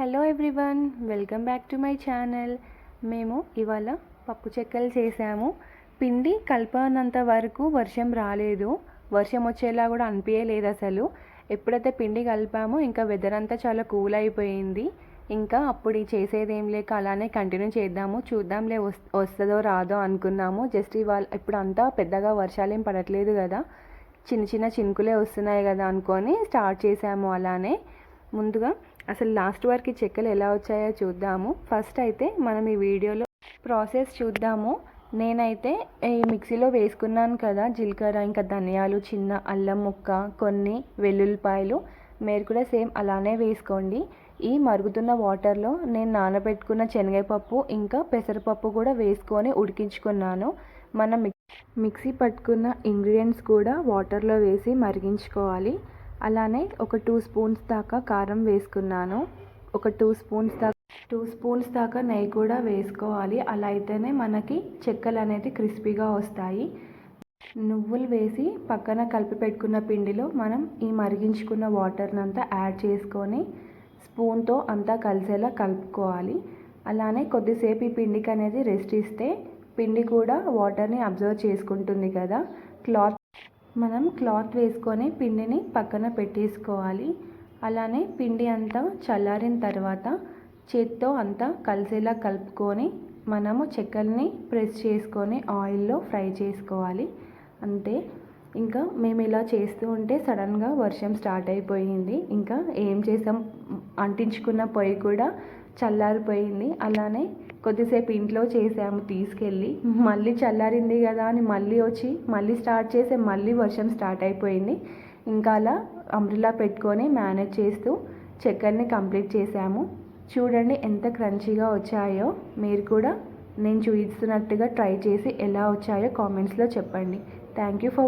Hello everyone, welcome back to my channel. మేము ఇవాళ పప్పు చెక్కలు చేసాము. పిండి కలిపనంత వరకు వర్షం రాలేదు, వర్షం వచ్చేలా కూడా అనిపించలేదు అసలు. ఎప్పుడైతే పిండి కలిపామో ఇంకా వెదర్ అంతా చాలా కూల్ అయిపోయింది. ఇంకా అప్పుడు చేసేది ఏం లేక అలానే కంటిన్యూ చేద్దాము, చూద్దాంలే వస్తుందో రాదో అనుకున్నాము. జస్ట్ ఇవాళ ఇప్పుడు అంతా పెద్దగా వర్షాలు ఏం పడట్లేదు కదా, చిన్న చిన్న చినుకులే వస్తున్నాయి కదా అనుకొని స్టార్ట్ చేసాము. అలానే ముందుగా అసలు లాస్ట్ వరకు చెక్కలు ఎలా వచ్చాయో చూద్దాము. ఫస్ట్ అయితే మనం ఈ వీడియోలో ప్రాసెస్ చూద్దాము. నేనైతే ఈ మిక్సీలో వేసుకున్నాను కదా జీలకర్ర, ఇంకా ధనియాలు, చిన్న అల్లం ముక్క, కొన్ని వెల్లుల్లిపాయలు. మీరు కూడా సేమ్ అలానే వేసుకోండి. ఈ మరుగుతున్న వాటర్లో నేను నానబెట్టుకున్న శనగపప్పు ఇంకా పెసరపప్పు కూడా వేసుకొని ఉడికించుకున్నాను. మనం మిక్సీ పట్టుకున్న ఇంగ్రీడియంట్స్ కూడా వాటర్లో వేసి మరిగించుకోవాలి. అలానే ఒక 2 స్పూన్స్ దాకా కారం వేసుకున్నాను. ఒక 2 స్పూన్స్ దాకా నెయ్యి కూడా వేసుకోవాలి. అలా అయితేనే మనకి చెక్కలు అనేది క్రిస్పీగా వస్తాయి. నువ్వులు వేసి పక్కన కలిపి పెట్టుకున్న పిండిలో మనం ఈ మరిగించుకున్న వాటర్ని అంతా యాడ్ చేసుకొని స్పూన్తో అంతా కలిసేలా కలుపుకోవాలి. అలానే కొద్దిసేపు ఈ పిండికి అనేది రెస్ట్ ఇస్తే పిండి కూడా వాటర్ని అబ్జర్వ్ చేసుకుంటుంది కదా. మనం క్లాత్ వేసుకొని పిండిని పక్కన పెట్టేసుకోవాలి. అలానే పిండి అంతా చల్లారిన తర్వాత చేత్తో అంతా కలిసేలా కలుపుకొని మనము చెక్కల్ని ప్రెస్ చేసుకొని ఆయిల్లో ఫ్రై చేసుకోవాలి. అంతే. ఇంకా మేము ఇలా చేస్తూ ఉంటే సడన్గా వర్షం స్టార్ట్ అయిపోయింది. ఇంకా ఏం చేసాం, అంటించుకున్న పొయ్యి కూడా చల్లారిపోయింది. అలానే కొద్దిసేపు ఇంట్లో చేసాము తీసుకెళ్ళి, మళ్ళీ చల్లారింది కదా అని మళ్ళీ స్టార్ట్ చేసే మళ్ళీ వర్షం స్టార్ట్ అయిపోయింది. ఇంకా అలా అంబ్రెల్లా పెట్టుకొని మేనేజ్ చేస్తూ చెక్కల్ని కంప్లీట్ చేసాము. చూడండి ఎంత క్రంచీగా వచ్చాయో. మీరు కూడా నేను చూపిస్తున్నట్టుగా ట్రై చేసి ఎలా వచ్చాయో కామెంట్స్లో చెప్పండి. Thank you for